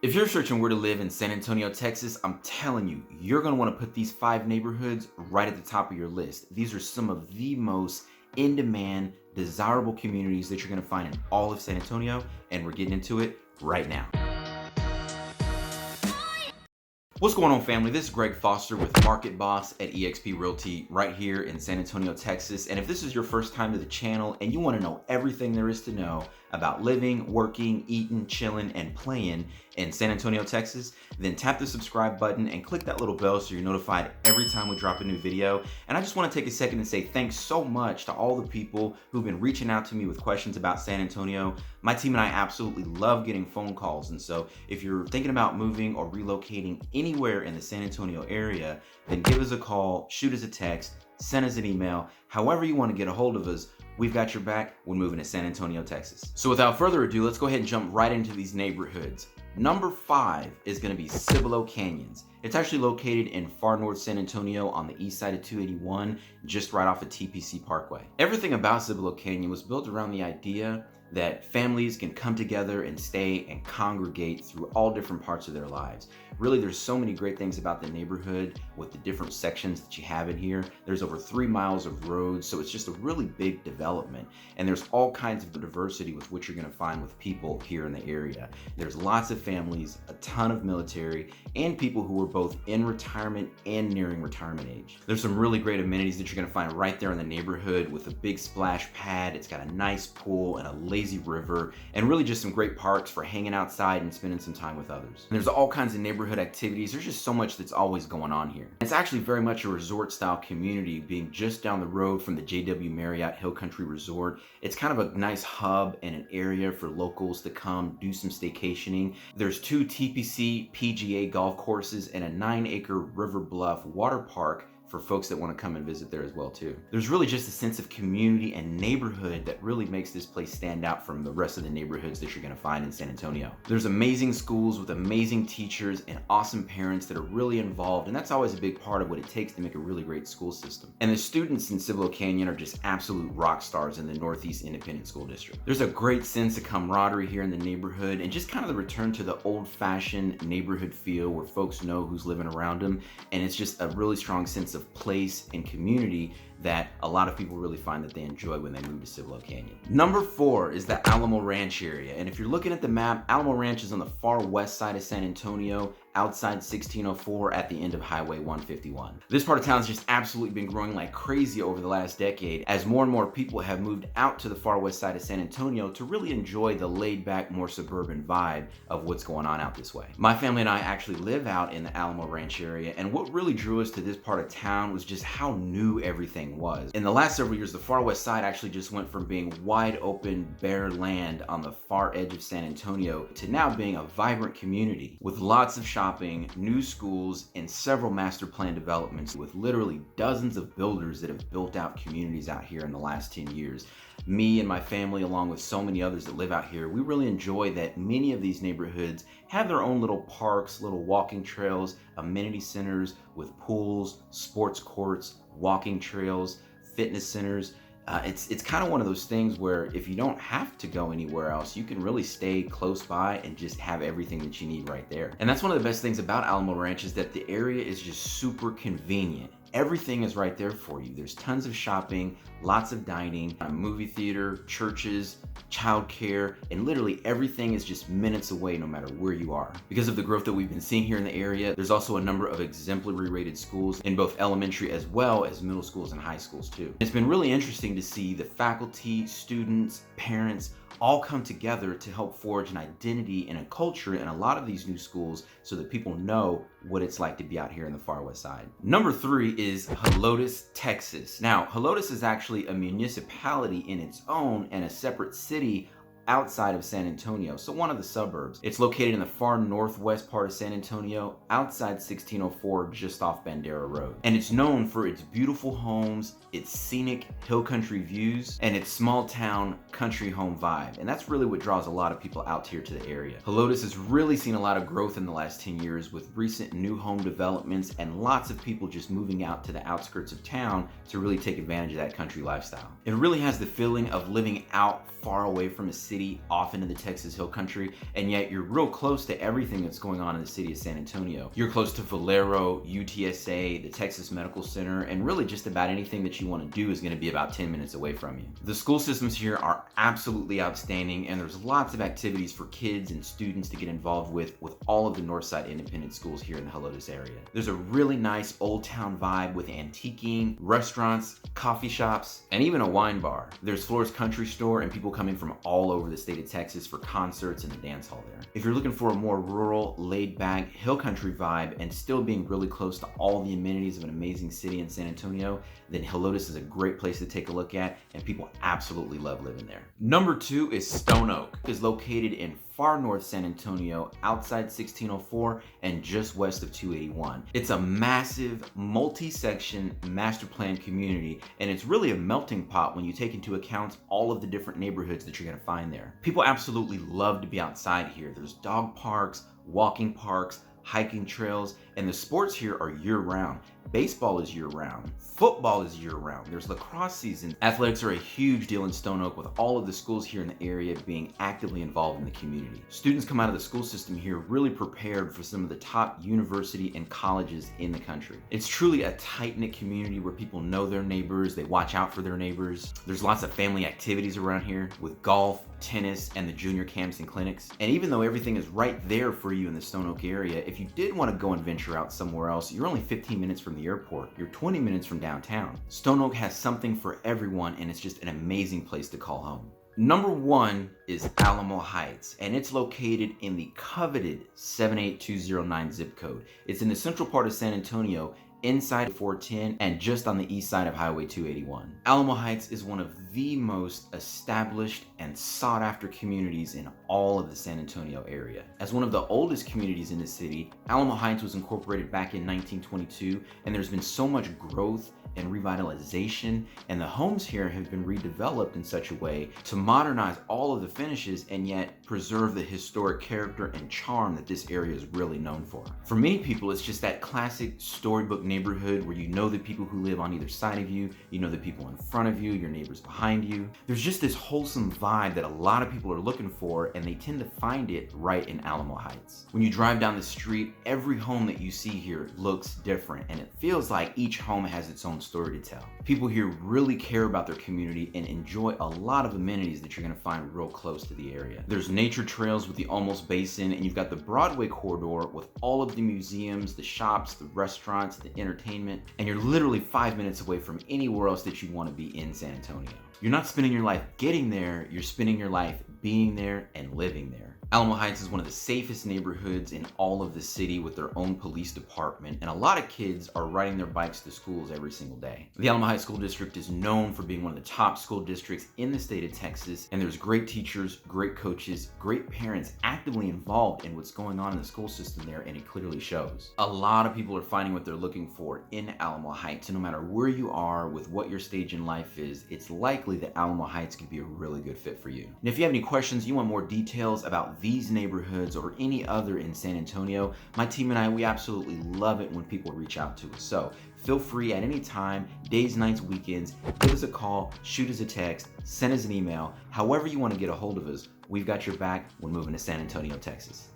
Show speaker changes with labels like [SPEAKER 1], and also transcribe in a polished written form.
[SPEAKER 1] If you're searching where to live in San Antonio, Texas, I'm telling you, you're going to want to put these 5 neighborhoods right at the top of your list. These are some of the most in-demand, desirable communities that you're going to find in all of San Antonio, and we're getting into it right now. What's going on, family? This is Greg Foster with Market Boss at eXp Realty right here in San Antonio, Texas. And if this is your first time to the channel and you want to know everything there is to know about living, working, eating, chilling, and playing in San Antonio, Texas, then tap the subscribe button and click that little bell so you're notified every time we drop a new video. And I just want to take a second and say thanks so much to all the people who've been reaching out to me with questions about San Antonio. My team and I absolutely love getting phone calls. And so if you're thinking about moving or relocating anywhere in the San Antonio area, then give us a call, shoot us a text, send us an email, however you want to get a hold of us. We've got your back when moving to San Antonio, Texas. So without further ado, let's go ahead and jump right into these neighborhoods. Number 5 is going to be Cibolo Canyons. It's actually located in far north San Antonio on the east side of 281, just right off of TPC Parkway. Everything about Cibolo Canyon was built around the idea that families can come together and stay and congregate through all different parts of their lives. Really, there's so many great things about the neighborhood with the different sections that you have in here. There's over 3 miles of roads, so it's just a really big development. And there's all kinds of diversity with what you're gonna find with people here in the area. There's lots of families, a ton of military, and people who are both in retirement and nearing retirement age. There's some really great amenities that you're gonna find right there in the neighborhood with a big splash pad. It's got a nice pool and a lazy river, and really just some great parks for hanging outside and spending some time with others. And there's all kinds of neighborhood activities. There's just so much that's always going on here. It's actually very much a resort style community, being just down the road from the JW Marriott Hill Country Resort. It's kind of a nice hub and an area for locals to come do some staycationing. There's 2 TPC PGA golf courses and a 9-acre River Bluff water park for folks that want to come and visit there as well too. There's really just a sense of community and neighborhood that really makes this place stand out from the rest of the neighborhoods that you're going to find in San Antonio. There's amazing schools with amazing teachers and awesome parents that are really involved, and that's always a big part of what it takes to make a really great school system. And the students in Cibolo Canyon are just absolute rock stars in the Northeast Independent School District. There's a great sense of camaraderie here in the neighborhood, and just kind of the return to the old-fashioned neighborhood feel where folks know who's living around them, and it's just a really strong sense of place and community that a lot of people really find that they enjoy when they move to Cibolo Canyon. Number 4 is the Alamo Ranch area. And if you're looking at the map, Alamo Ranch is on the far west side of San Antonio, outside 1604 at the end of Highway 151. This part of town has just absolutely been growing like crazy over the last decade as more and more people have moved out to the far west side of San Antonio to really enjoy the laid back, more suburban vibe of what's going on out this way. My family and I actually live out in the Alamo Ranch area, and what really drew us to this part of town was just how new everything was. In the last several years, the far west side actually just went from being wide open, bare land on the far edge of San Antonio to now being a vibrant community with lots of shopping, new schools, and several master plan developments with literally dozens of builders that have built out communities out here in the last 10 years. Me and my family, along with so many others that live out here, we really enjoy that many of these neighborhoods have their own little parks, little walking trails, amenity centers with pools, sports courts, walking trails, fitness centers. It's kind of one of those things where if you don't have to go anywhere else, you can really stay close by and just have everything that you need right there. And that's one of the best things about Alamo Ranch is that the area is just super convenient. Everything is right there for you. There's tons of shopping, lots of dining, a movie theater, churches, childcare, and literally everything is just minutes away no matter where you are. Because of the growth that we've been seeing here in the area, there's also a number of exemplary rated schools in both elementary as well as middle schools and high schools too. It's been really interesting to see the faculty, students, parents, all come together to help forge an identity and a culture in a lot of these new schools so that people know what it's like to be out here in the far west side. Number 3 is Helotes, Texas. Now, Helotes is actually a municipality in its own and a separate city outside of San Antonio, so one of the suburbs. It's located in the far northwest part of San Antonio, outside 1604, just off Bandera Road. And it's known for its beautiful homes, its scenic hill country views, and its small town country home vibe. And that's really what draws a lot of people out here to the area. Helotes has really seen a lot of growth in the last 10 years with recent new home developments and lots of people just moving out to the outskirts of town to really take advantage of that country lifestyle. It really has the feeling of living out far away from a city city, off into the Texas Hill Country, and yet you're real close to everything that's going on in the city of San Antonio. You're close to Valero, UTSA, the Texas Medical Center, and really just about anything that you want to do is going to be about 10 minutes away from you. The school systems here are absolutely outstanding, and there's lots of activities for kids and students to get involved with all of the Northside Independent schools here in the Helotes area. There's a really nice old town vibe with antiquing, restaurants, coffee shops, and even a wine bar. There's Flora's Country Store and people coming from all over the state of Texas for concerts and the dance hall there. If you're looking for a more rural, laid-back, hill country vibe and still being really close to all the amenities of an amazing city in San Antonio, then Helotes is a great place to take a look at, and people absolutely love living there. Number 2 is Stone Oak. It's located in far north San Antonio, outside 1604 and just west of 281. It's a massive, multi-section master plan community, and it's really a melting pot when you take into account all of the different neighborhoods that you're gonna find there. People absolutely love to be outside here. There's dog parks, walking parks, hiking trails, and the sports here are year-round. Baseball is year-round. Football is year-round. There's lacrosse season. Athletics are a huge deal in Stone Oak, with all of the schools here in the area being actively involved in the community. Students come out of the school system here really prepared for some of the top university and colleges in the country. It's truly a tight-knit community where people know their neighbors, they watch out for their neighbors. There's lots of family activities around here with golf, tennis, and the junior camps and clinics. And even though everything is right there for you in the Stone Oak area, if you did want to go and venture out somewhere else, you're only 15 minutes from the airport. You're 20 minutes from downtown. Stone Oak has something for everyone, and it's just an amazing place to call home. Number 1 is Alamo Heights, and it's located in the coveted 78209 zip code. It's in the central part of San Antonio, inside 410 and just on the east side of Highway 281. Alamo Heights is one of the most established and sought after communities in all of the San Antonio area. As one of the oldest communities in the city, Alamo Heights was incorporated back in 1922, and there's been so much growth and revitalization, and the homes here have been redeveloped in such a way to modernize all of the finishes and yet preserve the historic character and charm that this area is really known for. For many people, it's just that classic storybook neighborhood where you know the people who live on either side of you, you know the people in front of you, your neighbors behind you. There's just this wholesome vibe that a lot of people are looking for, and they tend to find it right in Alamo Heights. When you drive down the street, every home that you see here looks different, and it feels like each home has its own story to tell. People here really care about their community and enjoy a lot of amenities that you're going to find real close to the area. There's nature trails with the Almost Basin, and you've got the Broadway corridor with all of the museums, the shops, the restaurants, the entertainment, and you're literally 5 minutes away from anywhere else that you want to be in San Antonio. You're not spending your life getting there, you're spending your life being there and living there. Alamo Heights is one of the safest neighborhoods in all of the city, with their own police department, and a lot of kids are riding their bikes to schools every single day. The Alamo Heights School District is known for being one of the top school districts in the state of Texas, and there's great teachers, great coaches, great parents actively involved in what's going on in the school system there, and it clearly shows. A lot of people are finding what they're looking for in Alamo Heights, and no matter where you are with what your stage in life is, it's likely that Alamo Heights could be a really good fit for you. And if you have any questions, you want more details about these neighborhoods or any other in San Antonio, my team and I, we absolutely love it when people reach out to us. So feel free at any time, days, nights, weekends, give us a call, shoot us a text, send us an email, however you want to get a hold of us. We've got your back when moving to San Antonio, Texas.